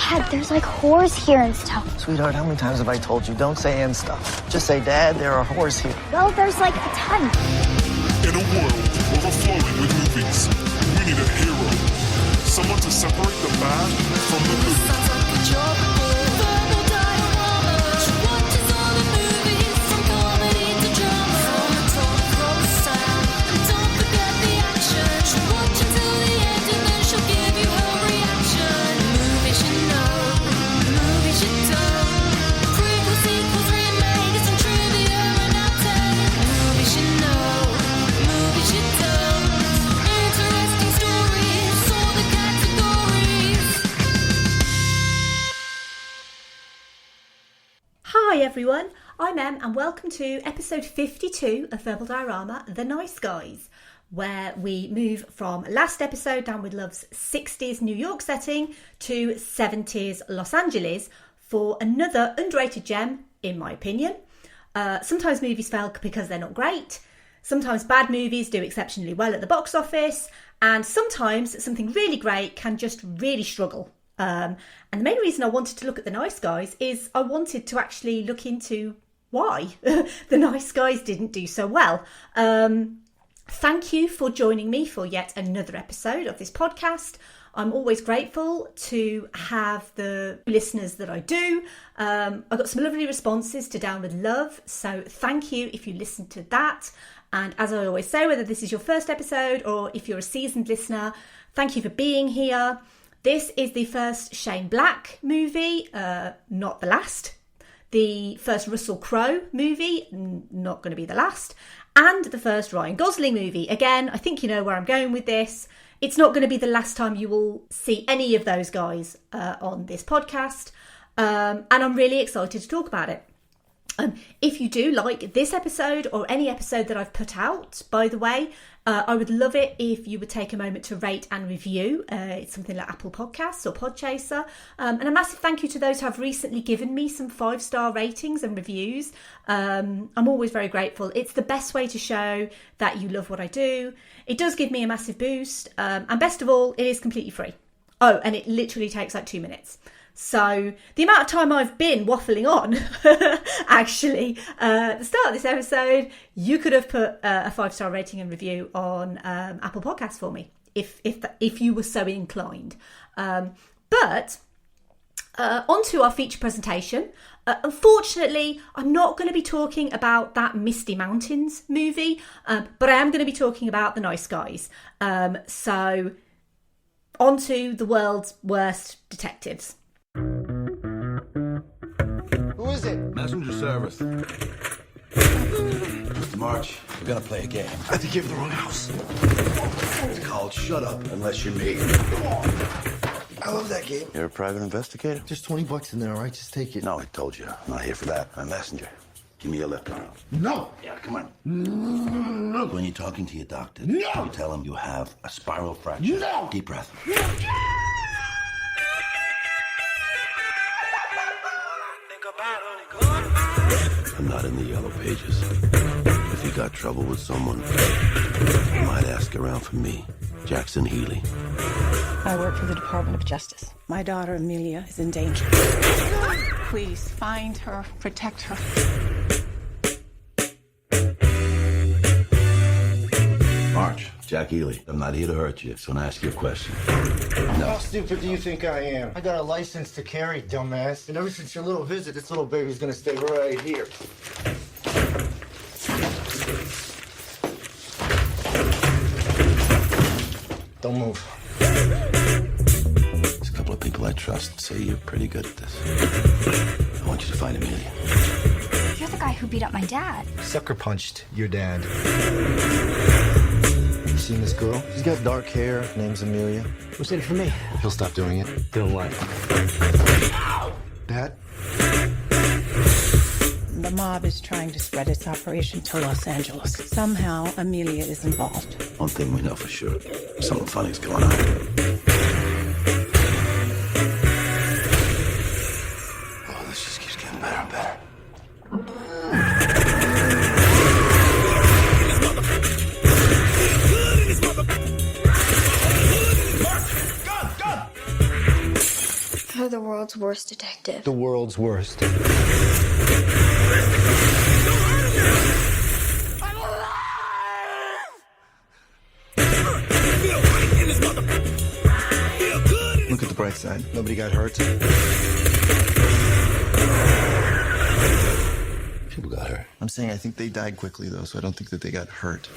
Dad, there's like whores here and stuff. Sweetheart, how many times have I told you, don't say and stuff. Just say, Dad, there are whores here. Well, there's like a ton. In a world overflowing with movies, we need a hero. Someone to separate the bad from the good. Sounds like a job. Verbal diorama. She watches all the movies, from comedy to drama. From the talk, from the sound. Don't forget the action. She'll watch until the end and then she'll give you her reaction. Movies you know, movies you don't. Prequels, sequels, remakes, and trivia and outtake. Movies you know, movies you don't. Interesting stories, all the categories. Hi everyone, I'm Em and welcome to episode 52 of Verbal Diorama, The Nice Guys, where we move from last episode Down with Love's 60s New York setting to 70s Los Angeles for another underrated gem, in my opinion. Sometimes movies fail because they're not great, sometimes bad movies do exceptionally well at the box office, and sometimes something really great can just really struggle. And the main reason I wanted to look at The Nice Guys is I wanted to actually look into why The Nice Guys didn't do so well. Thank you for joining me for yet another episode of this podcast. I'm always grateful to have the listeners that I do. I got some lovely responses to Down with Love, so thank you if you listened to that. And as I always say, whether this is your first episode or if you're a seasoned listener, thank you for being here. This is the first Shane Black movie, not the last. The first Russell Crowe movie, not going to be the last. And the first Ryan Gosling movie. Again, I think you know where I'm going with this. It's not going to be the last time you will see any of those guys on this podcast. And I'm really excited to talk about it. If you do like this episode or any episode that I've put out, by the way, I would love it if you would take a moment to rate and review. It's something like Apple Podcasts or Podchaser. And a massive thank you to those who have recently given me some 5-star ratings and reviews. I'm always very grateful. It's the best way to show that you love what I do. It does give me a massive boost. And best of all, it is completely free. Oh, and it literally takes like 2 minutes. So the amount of time I've been waffling on, actually, at the start of this episode, you could have put a 5-star rating and review on Apple Podcasts for me, if you were so inclined. But onto our feature presentation. Unfortunately, I'm not going to be talking about that Misty Mountains movie, but I am going to be talking about The Nice Guys. So onto the world's worst detectives. Who is it? Messenger service. Mr. March, we're gonna play a game. I think you have the wrong house. It's called Shut Up Unless You're Me. I love that game. You're a private investigator? There's $20 in there, all right? Just take it. No, I told you. I'm not here for that. I'm a messenger. Give me a lift on it. No. Yeah, come on. No. When you're talking to your doctor, No. you tell him you have a spiral fracture. No. Deep breath. I'm not in the yellow pages. If you got trouble with someone, you might ask around for me, Jackson Healy. I work for the Department of Justice. My daughter, Amelia, is in danger. Please find her, protect her. March, Jack Healy. I'm not here to hurt you, so I'm gonna ask you a question. How No. stupid do you think I am? I got a license to carry, dumbass. And ever since your little visit, this little baby's gonna stay right here. Don't move. There's a couple of people I trust say you're pretty good at this. I want you to find Amelia. You're the guy who beat up my dad. Sucker punched your dad. You seen this girl? She's got dark hair. Name's Amelia. What's in it for me? He'll stop doing it. Doing what? Dad? The mob is trying to spread its operation to Los Angeles. Somehow, Amelia is involved. One thing we know for sure. Something funny's going on. Oh, this just keeps getting better and better. You're the world's worst detective. The world's worst. Look at the bright side. Nobody got hurt. People got hurt. I'm saying I think they died quickly, though, so I don't think that they got hurt.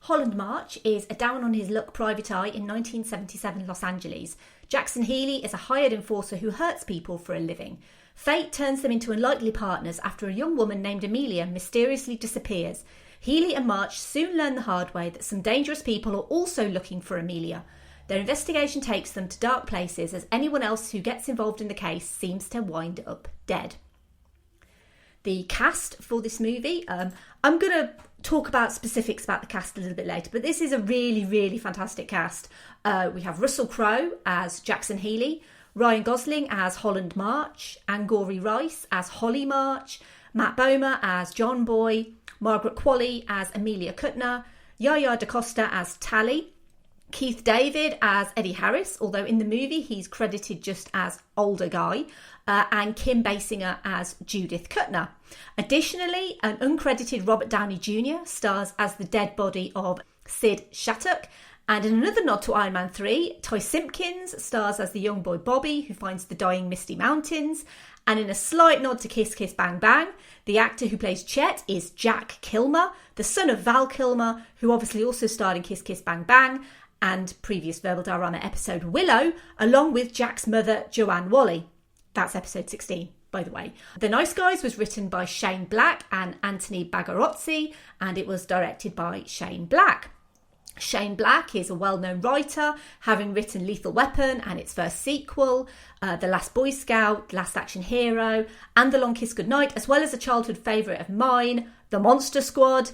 Holland March is a down-on-his-luck private eye in 1977 Los Angeles. Jackson Healy is a hired enforcer who hurts people for a living. Fate turns them into unlikely partners after a young woman named Amelia mysteriously disappears. Healy and March soon learn the hard way that some dangerous people are also looking for Amelia. Their investigation takes them to dark places as anyone else who gets involved in the case seems to wind up dead. The cast for this movie, I'm going to talk about specifics about the cast a little bit later, but this is a really, really fantastic cast. We have Russell Crowe as Jackson Healy, Ryan Gosling as Holland March, Angourie Rice as Holly March, Matt Bomer as John Boy, Margaret Qualley as Amelia Kuttner, Yaya DaCosta as Tally, Keith David as Eddie Harris, although in the movie he's credited just as older guy, and Kim Basinger as Judith Kuttner. Additionally, an uncredited Robert Downey Jr. stars as the dead body of Sid Shattuck, and in another nod to Iron Man 3, Ty Simpkins stars as the young boy Bobby who finds the dying Misty Mountains, and in a slight nod to Kiss Kiss Bang Bang, the actor who plays Chet is Jack Kilmer, the son of Val Kilmer, who obviously also starred in Kiss Kiss Bang Bang and previous Verbal Diorama episode Willow, along with Jack's mother, Joanne Whalley. That's episode 16, by the way. The Nice Guys was written by Shane Black and Anthony Bagarozzi, and it was directed by Shane Black. Shane Black is a well-known writer, having written Lethal Weapon and its first sequel, The Last Boy Scout, Last Action Hero, and The Long Kiss Goodnight, as well as a childhood favourite of mine, The Monster Squad.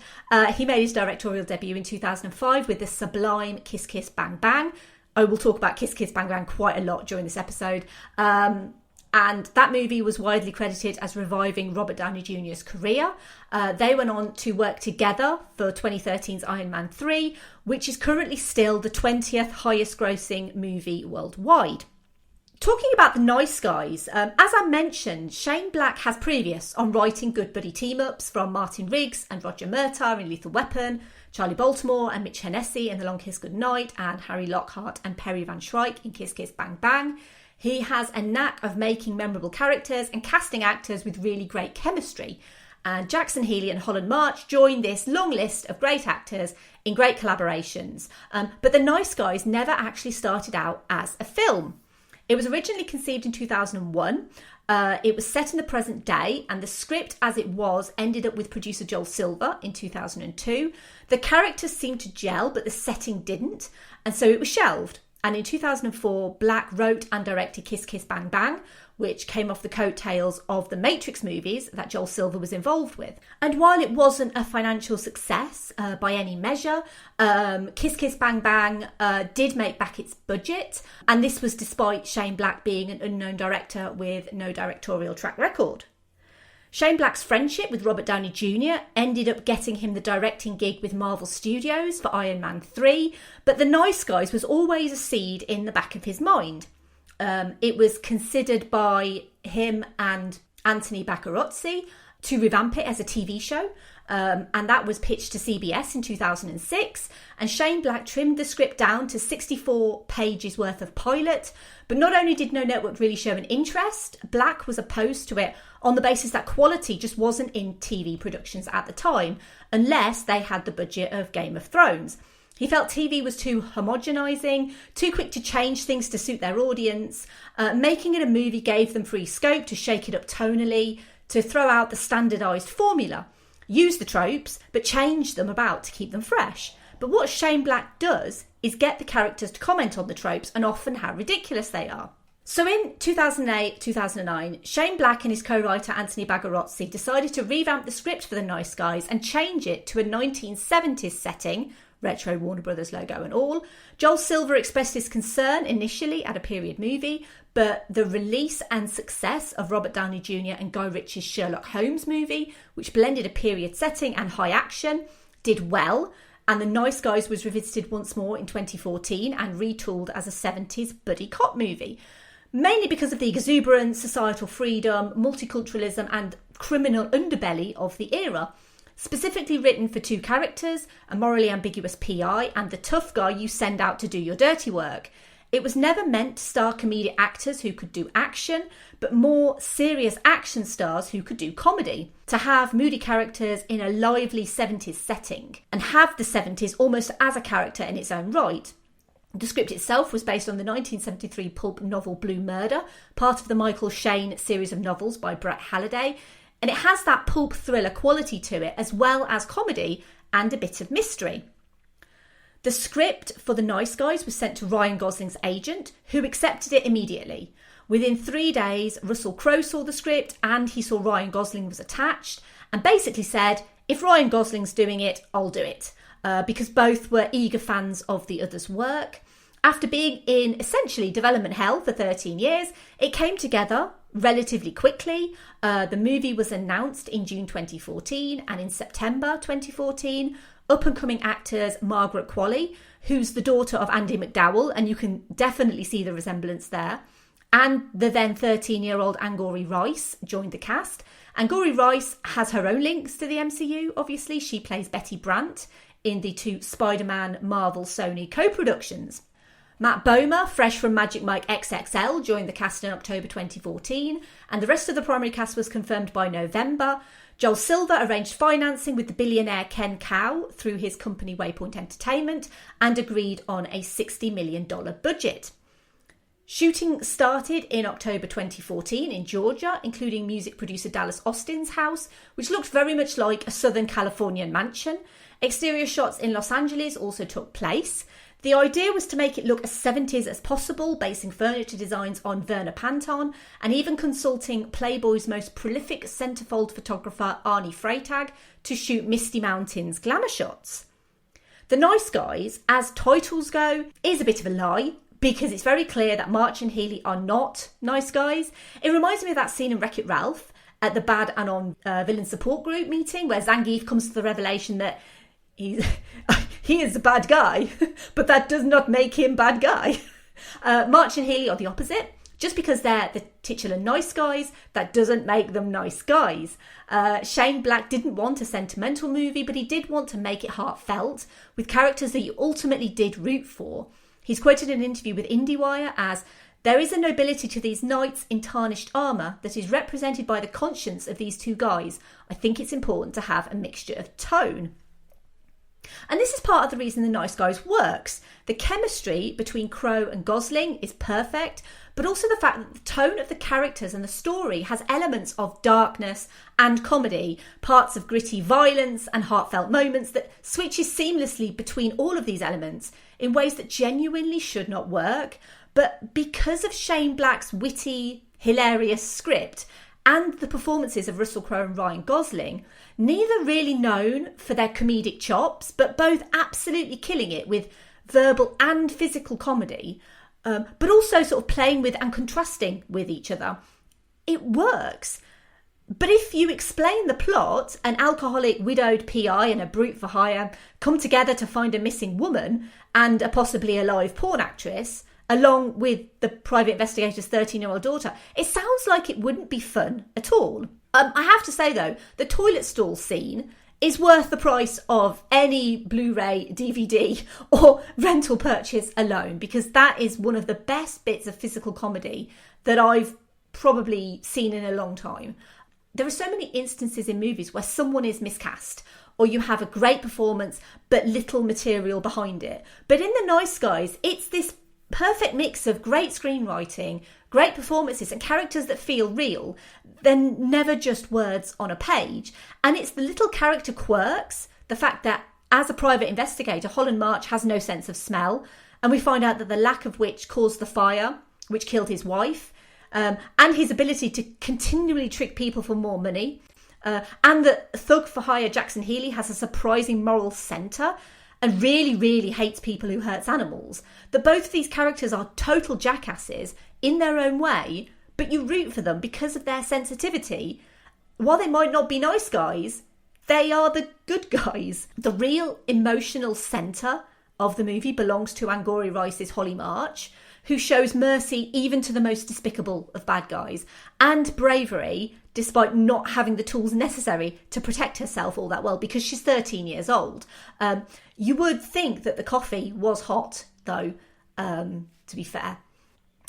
He made his directorial debut in 2005 with the sublime Kiss Kiss Bang Bang. I will talk about Kiss Kiss Bang Bang quite a lot during this episode. And that movie was widely credited as reviving Robert Downey Jr.'s career. They went on to work together for 2013's Iron Man 3, which is currently still the 20th highest grossing movie worldwide. Talking about The Nice Guys, as I mentioned, Shane Black has previous on writing good buddy team-ups from Martin Riggs and Roger Murtaugh in Lethal Weapon, Charlie Baltimore and Mitch Hennessy in The Long Kiss Goodnight, and Harry Lockhart and Perry Van Shrike in Kiss Kiss Bang Bang. He has a knack of making memorable characters and casting actors with really great chemistry. And Jackson Healy and Holland March join this long list of great actors in great collaborations. But The Nice Guys never actually started out as a film. It was originally conceived in 2001. It was set in the present day, and the script as it was ended up with producer Joel Silver in 2002. The characters seemed to gel, but the setting didn't, and so it was shelved. And in 2004, Black wrote and directed Kiss Kiss Bang Bang, which came off the coattails of the Matrix movies that Joel Silver was involved with. And while it wasn't a financial success by any measure, Kiss Kiss Bang Bang did make back its budget. And this was despite Shane Black being an unknown director with no directorial track record. Shane Black's friendship with Robert Downey Jr. ended up getting him the directing gig with Marvel Studios for Iron Man 3, but The Nice Guys was always a seed in the back of his mind. It was considered by him and Anthony Bagarozzi to revamp it as a TV show, and that was pitched to CBS in 2006, and Shane Black trimmed the script down to 64 pages worth of pilot, but not only did no network really show an interest, Black was opposed to it on the basis that quality just wasn't in TV productions at the time, unless they had the budget of Game of Thrones. He felt TV was too homogenising, too quick to change things to suit their audience. Making it a movie gave them free scope to shake it up tonally, to throw out the standardised formula, use the tropes, but change them about to keep them fresh. But what Shane Black does is get the characters to comment on the tropes and often how ridiculous they are. So in 2008-2009, Shane Black and his co-writer Anthony Bagarozzi decided to revamp the script for The Nice Guys and change it to a 1970s setting, retro Warner Brothers logo and all. Joel Silver expressed his concern initially at a period movie, but the release and success of Robert Downey Jr. and Guy Ritchie's Sherlock Holmes movie, which blended a period setting and high action, did well. and The Nice Guys was revisited once more in 2014 and retooled as a 70s buddy cop movie, mainly because of the exuberance, societal freedom, multiculturalism and criminal underbelly of the era. Specifically written for two characters, a morally ambiguous PI and the tough guy you send out to do your dirty work. It was never meant to star comedic actors who could do action, but more serious action stars who could do comedy. To have moody characters in a lively 70s setting and have the 70s almost as a character in its own right. The script itself was based on the 1973 pulp novel Blue Murder, part of the Michael Shayne series of novels by Brett Halliday, and it has that pulp thriller quality to it as well as comedy and a bit of mystery. The script for The Nice Guys was sent to Ryan Gosling's agent, who accepted it immediately. Within 3 days, Russell Crowe saw the script and he saw Ryan Gosling was attached and basically said, if Ryan Gosling's doing it, I'll do it, because both were eager fans of the other's work. After being in essentially development hell for 13 years, it came together relatively quickly. The movie was announced in June 2014 and in September 2014, up-and-coming actors Margaret Qualley, who's the daughter of Andy McDowell, and you can definitely see the resemblance there, and the then 13-year-old Angourie Rice joined the cast. Angourie Rice has her own links to the MCU, obviously. She plays Betty Brant in the two Spider-Man Marvel Sony co-productions. Matt Bomer, fresh from Magic Mike XXL, joined the cast in October 2014, and the rest of the primary cast was confirmed by November. Joel Silver arranged financing with the billionaire Ken Cow through his company Waypoint Entertainment and agreed on a $60 million budget. Shooting started in October 2014 in Georgia, including music producer Dallas Austin's house, which looked very much like a Southern Californian mansion. Exterior shots in Los Angeles also took place. The idea was to make it look as 70s as possible, basing furniture designs on Werner Panton and even consulting Playboy's most prolific centerfold photographer Arnie Freytag to shoot Misty Mountains glamour shots. The Nice Guys, as titles go, is a bit of a lie because it's very clear that March and Healy are not nice guys. It reminds me of that scene in Wreck-It Ralph at the Bad Anon Villain Support Group meeting where Zangief comes to the revelation that he is a bad guy, but that does not make him bad guy. March and Healy are the opposite. Just because they're the titular nice guys, that doesn't make them nice guys. Shane Black didn't want a sentimental movie, but he did want to make it heartfelt, with characters that you ultimately did root for. He's quoted in an interview with IndieWire as, "There is a nobility to these knights in tarnished armour that is represented by the conscience of these two guys. I think it's important to have a mixture of tone." And this is part of the reason The Nice Guys works. The chemistry between Crowe and Gosling is perfect, but also the fact that the tone of the characters and the story has elements of darkness and comedy, parts of gritty violence and heartfelt moments that switches seamlessly between all of these elements in ways that genuinely should not work. But because of Shane Black's witty, hilarious script and the performances of Russell Crowe and Ryan Gosling, neither really known for their comedic chops, but both absolutely killing it with verbal and physical comedy, but also sort of playing with and contrasting with each other. It works. But if you explain the plot, an alcoholic widowed PI and a brute for hire come together to find a missing woman and a possibly alive porn actress, along with the private investigator's 13-year-old daughter, it sounds like it wouldn't be fun at all. I have to say, though, the toilet stall scene is worth the price of any Blu-ray, DVD or rental purchase alone, because that is one of the best bits of physical comedy that I've probably seen in a long time. There are so many instances in movies where someone is miscast or you have a great performance but little material behind it. But in The Nice Guys, it's this perfect mix of great screenwriting, great performances and characters that feel real, then never just words on a page. And it's the little character quirks, the fact that as a private investigator, Holland March has no sense of smell, and we find out that the lack of which caused the fire, which killed his wife, and his ability to continually trick people for more money, and that thug for hire Jackson Healy has a surprising moral centre and really, really hates people who hurts animals, that both of these characters are total jackasses in their own way, but you root for them because of their sensitivity. While they might not be nice guys, They are the good guys. The real emotional centre of the movie belongs to Angourie Rice's Holly March, who shows mercy even to the most despicable of bad guys, and bravery despite not having the tools necessary to protect herself all that well, because she's 13 years old. You would think that the coffee was hot, though, to be fair.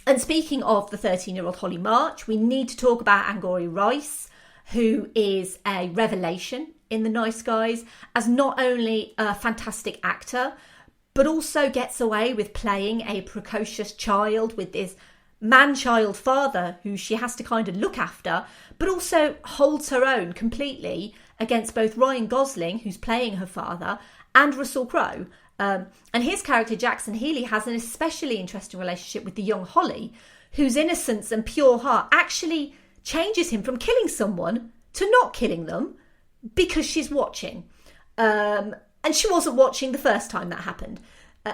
And speaking of the 13-year-old Holly March, we need to talk about Angourie Rice, who is a revelation in The Nice Guys, as not only a fantastic actor, but also gets away with playing a precocious child with this man-child father who she has to kind of look after, but also holds her own completely against both Ryan Gosling, who's playing her father, and Russell Crowe. And his character, Jackson Healy, has an especially interesting relationship with the young Holly, whose innocence and pure heart actually changes him from killing someone to not killing them because she's watching. And she wasn't watching the first time that happened.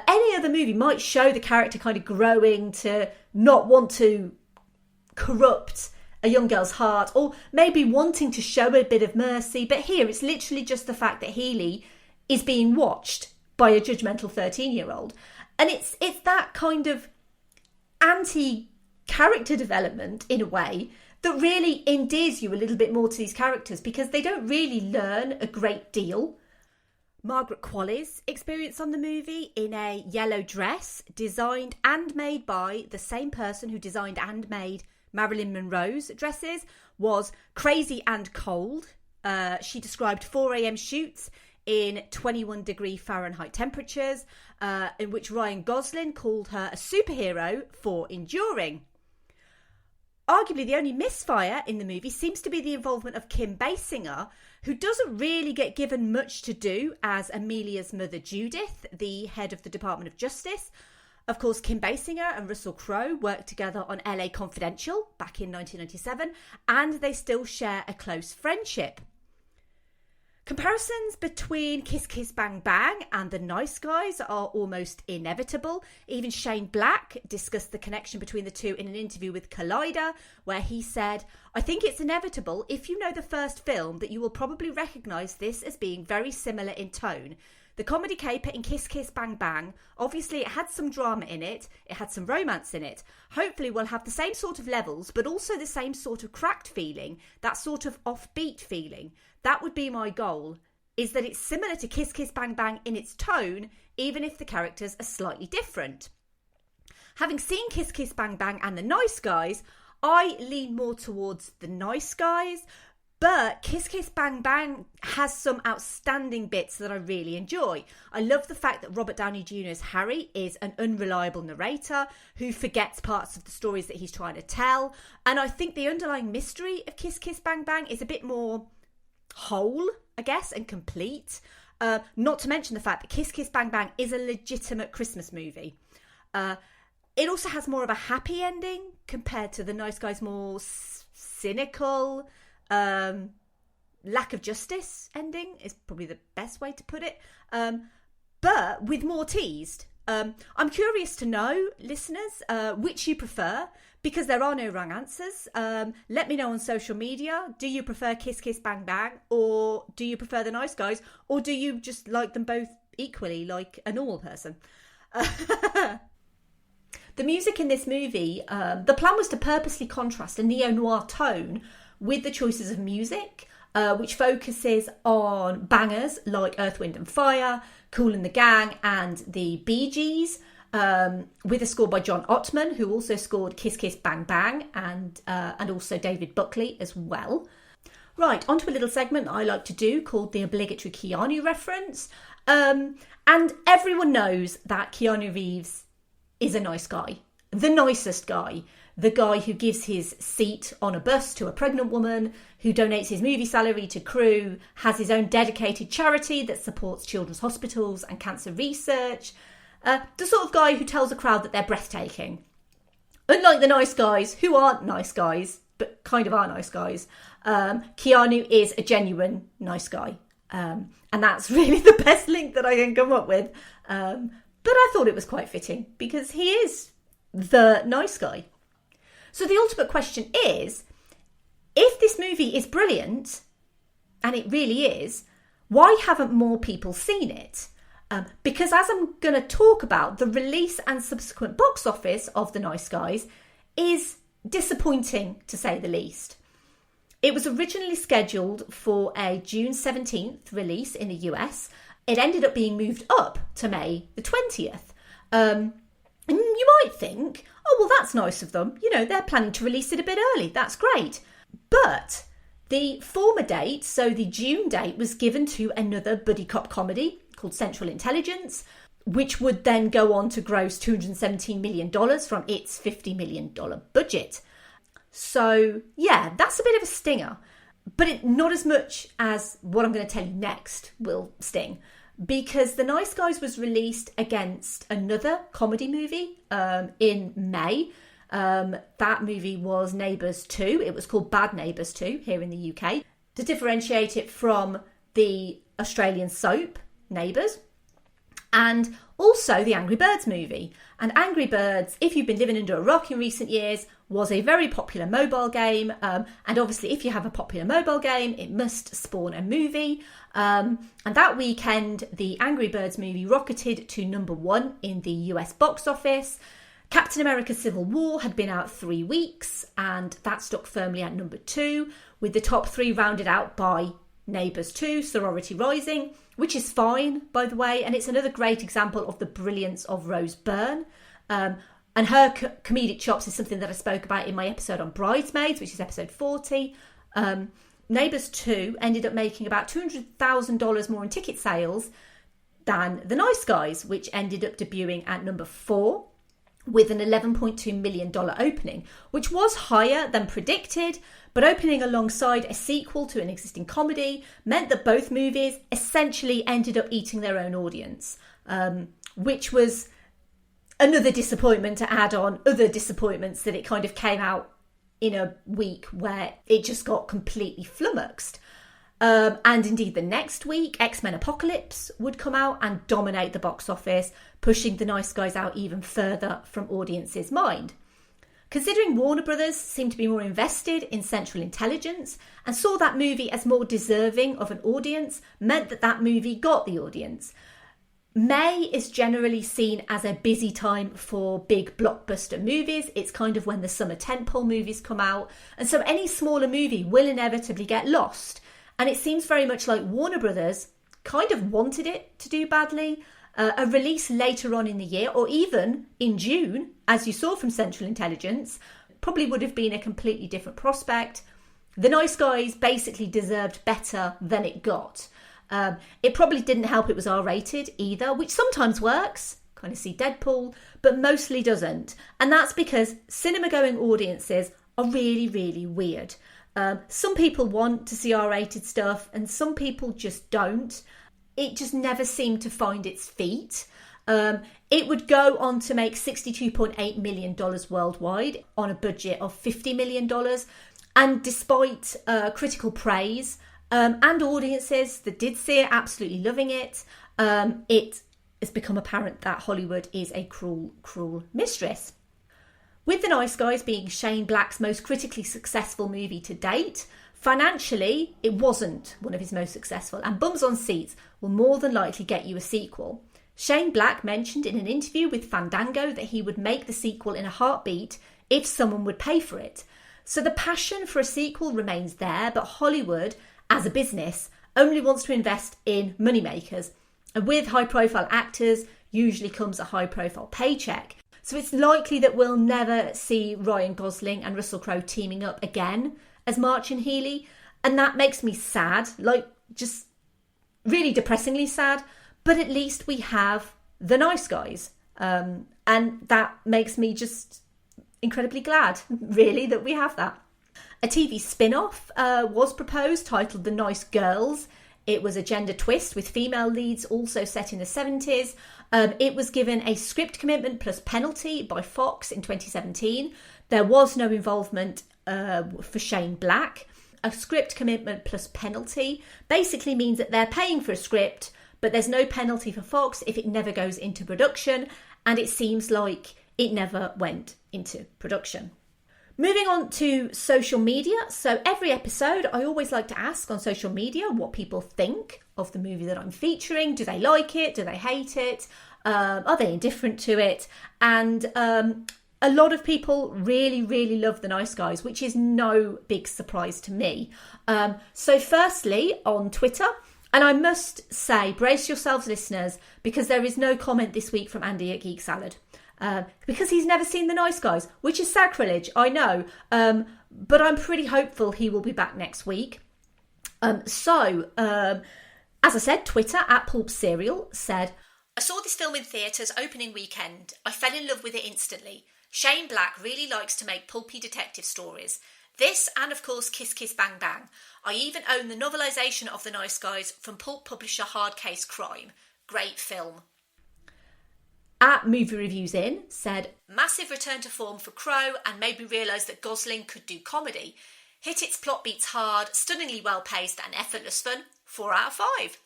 Any other movie might show the character kind of growing to not want to corrupt a young girl's heart, or maybe wanting to show a bit of mercy. But here it's literally just the fact that Healy is being watched by a judgmental 13-year-old. And it's that kind of anti-character development, in a way, that really endears you a little bit more to these characters, because they don't really learn a great deal. Margaret Qualley's experience on the movie, in a yellow dress designed and made by the same person who designed and made Marilyn Monroe's dresses, was crazy and cold. She described 4 a.m. shoots in 21 degree Fahrenheit temperatures, in which Ryan Gosling called her a superhero for enduring. Arguably the only misfire in the movie seems to be the involvement of Kim Basinger, who doesn't really get given much to do as Amelia's mother Judith, the head of the Department of Justice. Of course, Kim Basinger and Russell Crowe worked together on LA Confidential back in 1997, and they still share a close friendship. Comparisons between Kiss Kiss Bang Bang and The Nice Guys are almost inevitable. Even Shane Black discussed the connection between the two in an interview with Collider, where he said, "I think it's inevitable, if you know the first film, that you will probably recognise this as being very similar in tone. The comedy caper in Kiss Kiss Bang Bang, obviously it had some drama in it, it had some romance in it. Hopefully we'll have the same sort of levels, but also the same sort of cracked feeling, that sort of offbeat feeling. That would be my goal, is that it's similar to Kiss Kiss Bang Bang in its tone, even if the characters are slightly different." Having seen Kiss Kiss Bang Bang and The Nice Guys, I lean more towards The Nice Guys, but Kiss Kiss Bang Bang has some outstanding bits that I really enjoy. I love the fact that Robert Downey Jr.'s Harry is an unreliable narrator who forgets parts of the stories that he's trying to tell. And I think the underlying mystery of Kiss Kiss Bang Bang is a bit more whole, I guess, and complete. Not to mention the fact that Kiss Kiss Bang Bang is a legitimate Christmas movie. It also has more of a happy ending compared to The Nice Guys' more cynical, lack of justice ending is probably the best way to put it, but with more teased. I'm curious to know, listeners, which you prefer, because there are no wrong answers. Let me know on social media. Do you prefer Kiss Kiss Bang Bang, or do you prefer The Nice Guys, or do you just like them both equally, like a normal person? The music in this movie, the plan was to purposely contrast a neo-noir tone with the choices of music, which focuses on bangers like Earth, Wind and Fire, Kool and the Gang and the Bee Gees, with a score by John Ottman, who also scored Kiss Kiss Bang Bang, and also David Buckley as well. Right, onto a little segment I like to do called the obligatory Keanu reference. And everyone knows that Keanu Reeves is a nice guy, the nicest guy. The guy who gives his seat on a bus to a pregnant woman, who donates his movie salary to Crewe, has his own dedicated charity that supports children's hospitals and cancer research. The sort of guy who tells a crowd that they're breathtaking. Unlike the nice guys, who aren't nice guys, but kind of are nice guys, Keanu is a genuine nice guy. And that's really the best link that I can come up with. But I thought it was quite fitting, because he is the nice guy. So the ultimate question is, if this movie is brilliant, and it really is, Why haven't more people seen it? Because as I'm going to talk about, the release and subsequent box office of The Nice Guys is disappointing, to say the least. It was originally scheduled for a June 17th release in the US. It ended up being moved up to May the 20th. And you might think, oh, well, that's nice of them. You know, they're planning to release it a bit early. That's great. But the former date, so the June date, was given to another buddy cop comedy called Central Intelligence, which would then go on to gross $217 million from its $50 million budget. So, yeah, that's a bit of a stinger. But not as much as what I'm going to tell you next will sting. Because The Nice Guys was released against another comedy movie in May. That movie was Neighbours 2. It was called Bad Neighbours 2 here in the UK. To differentiate it from the Australian soap Neighbours. And also the Angry Birds movie. And Angry Birds, if you've been living under a rock in recent years, was a very popular mobile game. And obviously, if you have a popular mobile game, it must spawn a movie. And that weekend, the Angry Birds movie rocketed to number 1 in the US box office. Captain America Civil War had been out 3 weeks, and that stuck firmly at number 2, with the top 3 rounded out by Neighbours 2, Sorority Rising, which is fine, by the way, and it's another great example of the brilliance of Rose Byrne. And her comedic chops is something that I spoke about in my episode on Bridesmaids, which is episode 40. Neighbours 2 ended up making about $200,000 more in ticket sales than The Nice Guys, which ended up debuting at number 4 with an $11.2 million opening, which was higher than predicted, but opening alongside a sequel to an existing comedy meant that both movies essentially ended up eating their own audience, which was another disappointment to add on other disappointments that it kind of came out in a week where it just got completely flummoxed. And indeed the next week, X-Men Apocalypse would come out and dominate the box office, pushing The Nice Guys out even further from audiences' mind. Considering Warner Brothers seemed to be more invested in Central Intelligence and saw that movie as more deserving of an audience, meant that that movie got the audience. May is generally seen as a busy time for big blockbuster movies. It's kind of when the summer tentpole movies come out. And so any smaller movie will inevitably get lost. And it seems very much like Warner Brothers kind of wanted it to do badly. A release later on in the year, or even in June, as you saw from Central Intelligence, probably would have been a completely different prospect. The Nice Guys basically deserved better than it got. It probably didn't help it was R-rated either, which sometimes works, kind of see Deadpool, but mostly doesn't. And that's because cinema-going audiences are really, really weird. Some people want to see R-rated stuff and some people just don't. It just never seemed to find its feet. It would go on to make $62.8 million worldwide on a budget of $50 million. And despite critical praise and audiences that did see it absolutely loving it, it has become apparent that Hollywood is a cruel, cruel mistress. With The Nice Guys being Shane Black's most critically successful movie to date, financially, it wasn't one of his most successful, and bums on seats will more than likely get you a sequel. Shane Black mentioned in an interview with Fandango that he would make the sequel in a heartbeat if someone would pay for it. So the passion for a sequel remains there, but Hollywood, as a business, only wants to invest in moneymakers. And with high-profile actors, usually comes a high-profile paycheck. So it's likely that we'll never see Ryan Gosling and Russell Crowe teaming up again as March and Healy. And that makes me sad, like just really depressingly sad. But at least we have The Nice Guys. And that makes me just incredibly glad, really, that we have that. A TV spin-off was proposed titled The Nice Girls. It was a gender twist with female leads also set in the 70s. It was given a script commitment plus penalty by Fox in 2017. There was no involvement for Shane Black. A script commitment plus penalty basically means that they're paying for a script, but there's no penalty for Fox if it never goes into production. And it seems like it never went into production. Moving on to social media. So every episode, I always like to ask on social media what people think of the movie that I'm featuring. Do they like it? Do they hate it? Are they indifferent to it? And a lot of people really, really love The Nice Guys, which is no big surprise to me. So firstly, on Twitter, and I must say, brace yourselves, listeners, because there is no comment this week from Andy at Geek Salad. Because he's never seen The Nice Guys, which is sacrilege, I know. But I'm pretty hopeful he will be back next week. As I said, Twitter, at Pulp Serial, said, I saw this film in theatres opening weekend. I fell in love with it instantly. Shane Black really likes to make pulpy detective stories. This, and of course Kiss Kiss Bang Bang. I even own the novelisation of The Nice Guys from pulp publisher Hard Case Crime. Great film. At Movie Reviews In said, massive return to form for Crowe and made me realise that Gosling could do comedy. Hit its plot beats hard, stunningly well paced and effortless fun. 4 out of 5.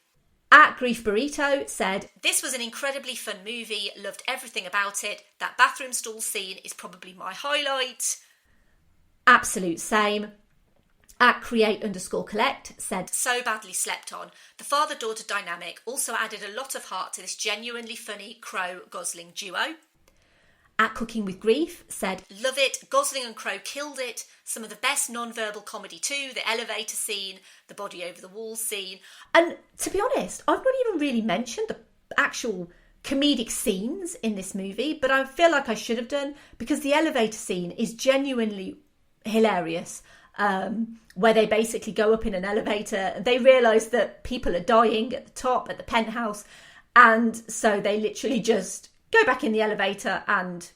At Grief Burrito said, this was an incredibly fun movie, loved everything about it. That bathroom stall scene is probably my highlight. Absolute same. At Create_Collect said, so badly slept on. The father-daughter dynamic also added a lot of heart to this genuinely funny Crowe-Gosling duo. At Cooking with Grief said, love it, Gosling and Crowe killed it. Some of the best non-verbal comedy too, the elevator scene, the body over the wall scene. And to be honest, I've not even really mentioned the actual comedic scenes in this movie, but I feel like I should have done, because the elevator scene is genuinely hilarious. Where they basically go up in an elevator and they realise that people are dying at the top, at the penthouse, and so they literally just go back in the elevator, and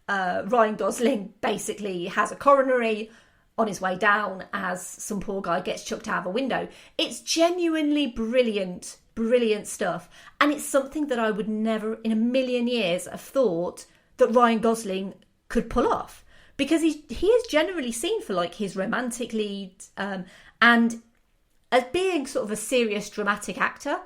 Ryan Gosling basically has a coronary on his way down as some poor guy gets chucked out of a window. It's genuinely brilliant, brilliant stuff, and it's something that I would never in a million years have thought that Ryan Gosling could pull off. Because he is generally seen for like his romantic lead and as being sort of a serious dramatic actor,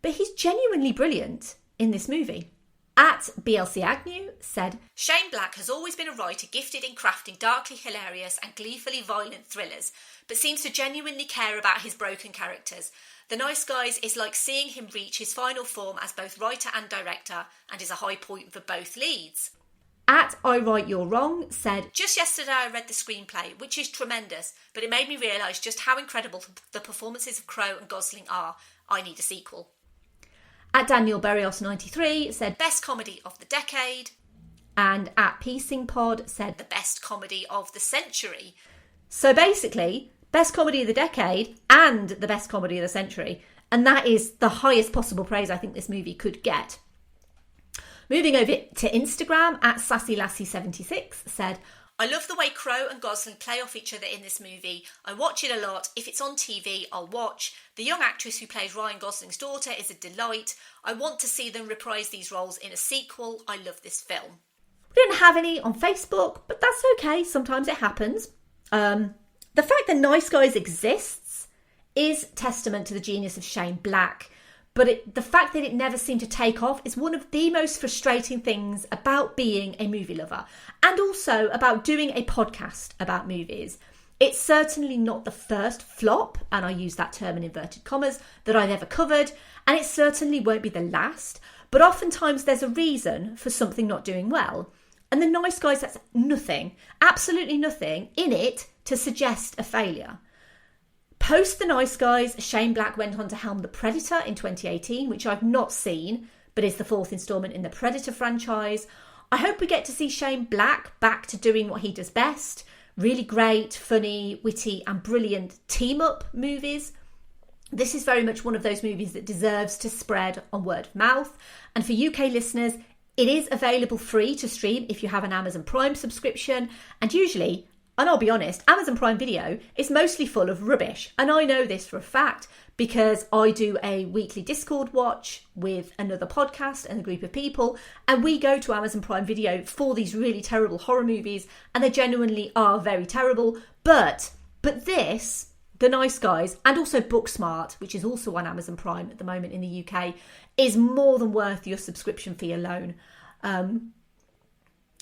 but he's genuinely brilliant in this movie. At BLC Agnew said, Shane Black has always been a writer gifted in crafting darkly hilarious and gleefully violent thrillers, but seems to genuinely care about his broken characters. The Nice Guys is like seeing him reach his final form as both writer and director, and is a high point for both leads. At I Write You're Wrong said, just yesterday I read the screenplay, which is tremendous, but it made me realise just how incredible the performances of Crowe and Gosling are. I need a sequel. At Daniel Berrios 93 said, best comedy of the decade. And at Piecing Pod said, the best comedy of the century. So basically, best comedy of the decade and the best comedy of the century. And that is the highest possible praise I think this movie could get. Moving over to Instagram, at SassyLassie76 said, I love the way Crowe and Gosling play off each other in this movie. I watch it a lot. If it's on TV, I'll watch. The young actress who plays Ryan Gosling's daughter is a delight. I want to see them reprise these roles in a sequel. I love this film. We didn't have any on Facebook, but that's okay. Sometimes it happens. The fact that Nice Guys exists is testament to the genius of Shane Black. But the fact that it never seemed to take off is one of the most frustrating things about being a movie lover, and also about doing a podcast about movies. It's certainly not the first flop, and I use that term in inverted commas, that I've ever covered, and it certainly won't be the last, but oftentimes there's a reason for something not doing well. And The Nice Guys, that's nothing, absolutely nothing in it to suggest a failure. Post The Nice Guys, Shane Black went on to helm The Predator in 2018, which I've not seen, but is the 4th instalment in the Predator franchise. I hope we get to see Shane Black back to doing what he does best. Really great, funny, witty and brilliant team-up movies. This is very much one of those movies that deserves to spread on word of mouth. And for UK listeners, it is available free to stream if you have an Amazon Prime subscription. And usually, and I'll be honest, Amazon Prime Video is mostly full of rubbish. And I know this for a fact because I do a weekly Discord watch with another podcast and a group of people. And we go to Amazon Prime Video for these really terrible horror movies. And they genuinely are very terrible. But this, The Nice Guys, and also Booksmart, which is also on Amazon Prime at the moment in the UK, is more than worth your subscription fee alone.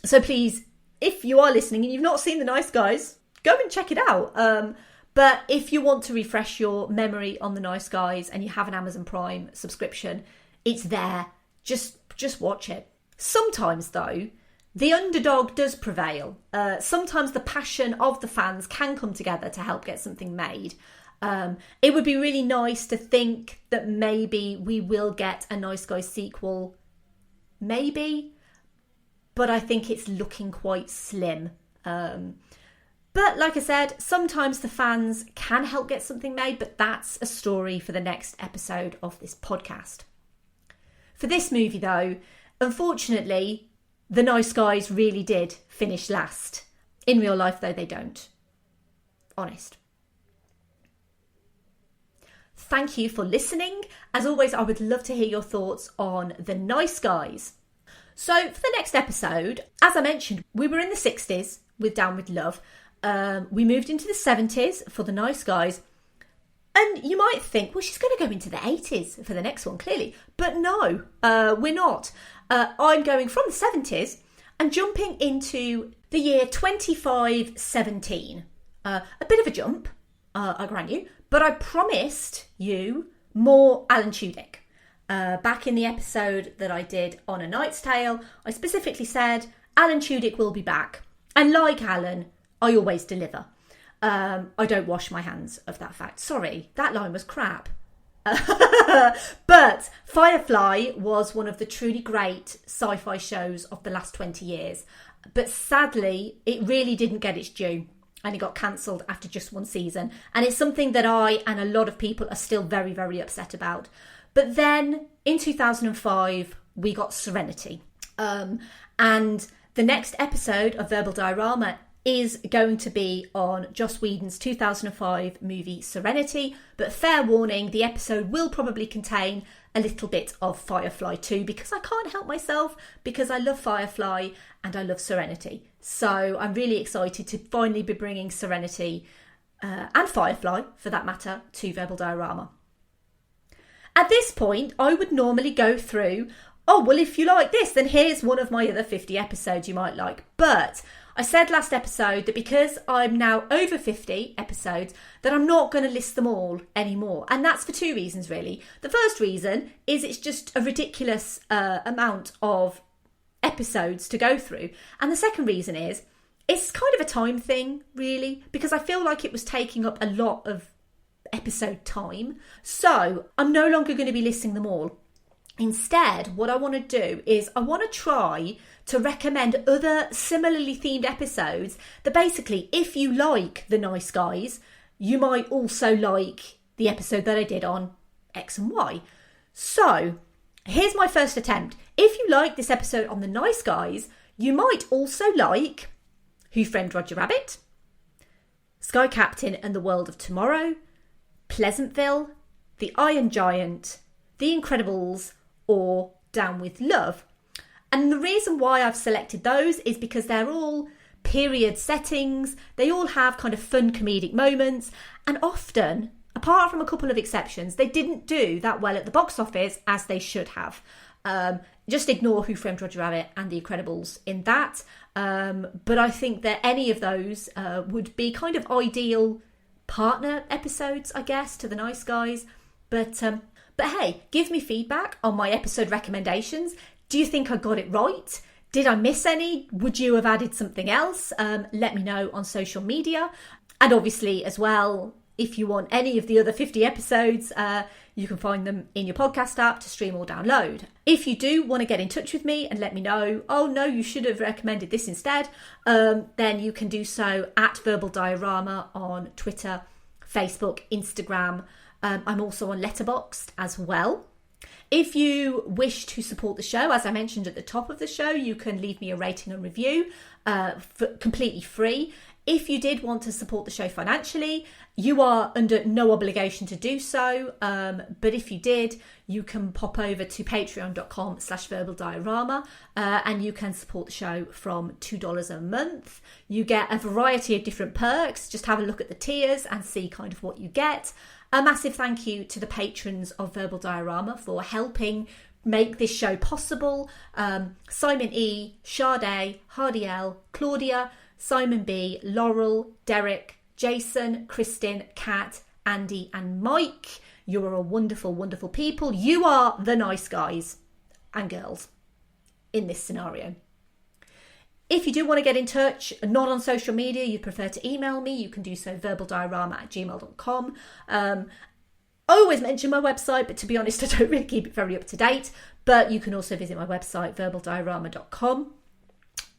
So please, if you are listening and you've not seen The Nice Guys, go and check it out. But if you want to refresh your memory on The Nice Guys and you have an Amazon Prime subscription, it's there. Just watch it. Sometimes, though, the underdog does prevail. Sometimes the passion of the fans can come together to help get something made. It would be really nice to think that maybe we will get a Nice Guys sequel. Maybe. But I think it's looking quite slim. But like I said, sometimes the fans can help get something made, but that's a story for the next episode of this podcast. For this movie, though, unfortunately, The Nice Guys really did finish last. In real life, though, they don't. Honest. Thank you for listening. As always, I would love to hear your thoughts on The Nice Guys. So for the next episode, as I mentioned, we were in the 60s with Down With Love. We moved into the 70s for The Nice Guys. And you might think, well, she's going to go into the 80s for the next one, clearly. But no, we're not. I'm going from the 70s and jumping into the year 2517. A bit of a jump, I grant you. But I promised you more Alan Tudyk. Back in the episode that I did on A Knight's Tale, I specifically said Alan Tudyk will be back. And like Alan, I always deliver. I don't wash my hands of that fact. Sorry, that line was crap. But Firefly was one of the truly great sci-fi shows of the last 20 years. But sadly, it really didn't get its due. And it got cancelled after just one season. And it's something that I and a lot of people are still very, very upset about. But then in 2005, we got Serenity. And the next episode of Verbal Diorama is going to be on Joss Whedon's 2005 movie Serenity. But fair warning, the episode will probably contain a little bit of Firefly too, because I can't help myself, because I love Firefly and I love Serenity. So I'm really excited to finally be bringing Serenity and Firefly, for that matter, to Verbal Diorama. At this point, I would normally go through, oh, well, if you like this, then here's one of my other 50 episodes you might like. But I said last episode that because I'm now over 50 episodes, that I'm not going to list them all anymore. And that's for two reasons, really. The first reason is it's just a ridiculous amount of episodes to go through. And the second reason is it's kind of a time thing, really, because I feel like it was taking up a lot of episode time. So I'm no longer going to be listing them all. Instead, what I want to do is I want to try to recommend other similarly themed episodes that basically, if you like The Nice Guys, you might also like the episode that I did on X and Y. So here's my first attempt. If you like this episode on The Nice Guys, you might also like Who Framed Roger Rabbit, Sky Captain and the World of Tomorrow, Pleasantville, The Iron Giant, The Incredibles, or Down With Love. And the reason why I've selected those is because they're all period settings, they all have kind of fun comedic moments, and often, apart from a couple of exceptions, they didn't do that well at the box office as they should have. Just ignore Who Framed Roger Rabbit and The Incredibles in that. But I think that any of those would be kind of ideal partner episodes, I guess, to The Nice Guys. But hey, give me feedback on my episode recommendations. Do you think I got it right? Did I miss any? Would you have added something else? Let me know on social media. And obviously as well, if you want any of the other 50 episodes, you can find them in your podcast app to stream or download. If you do want to get in touch with me and let me know, oh no, you should have recommended this instead, then you can do so at Verbal Diorama on Twitter, Facebook, Instagram. I'm also on Letterboxd as well. If you wish to support the show, as I mentioned at the top of the show, you can leave me a rating and review completely free. If you did want to support the show financially, you are under no obligation to do so. But if you did, you can pop over to patreon.com/verbaldiorama and you can support the show from $2 a month. You get a variety of different perks. Just have a look at the tiers and see kind of what you get. A massive thank you to the patrons of Verbal Diorama for helping make this show possible. Simon E, Sade, Hardy L, Claudia, Simon B, Laurel, Derek, Jason, Kristin, Kat, Andy and Mike. You are a wonderful, wonderful people. You are the nice guys and girls in this scenario. If you do want to get in touch, not on social media, you prefer to email me, you can do so verbaldiorama@gmail.com. I always mention my website, but to be honest, I don't really keep it very up to date. But you can also visit my website, verbaldiorama.com.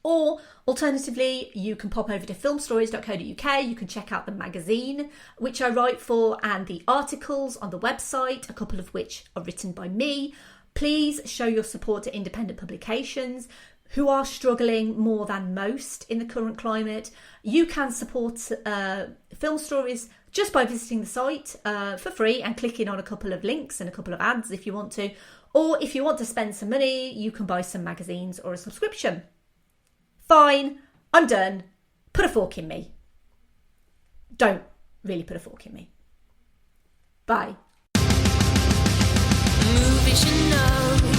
Or alternatively, you can pop over to filmstories.co.uk. You can check out the magazine which I write for and the articles on the website, a couple of which are written by me. Please show your support to independent publications who are struggling more than most in the current climate. You can support Film Stories just by visiting the site for free and clicking on a couple of links and a couple of ads if you want to. Or if you want to spend some money, you can buy some magazines or a subscription. Fine, I'm done. Put a fork in me. Don't really put a fork in me. Bye. Movies you know.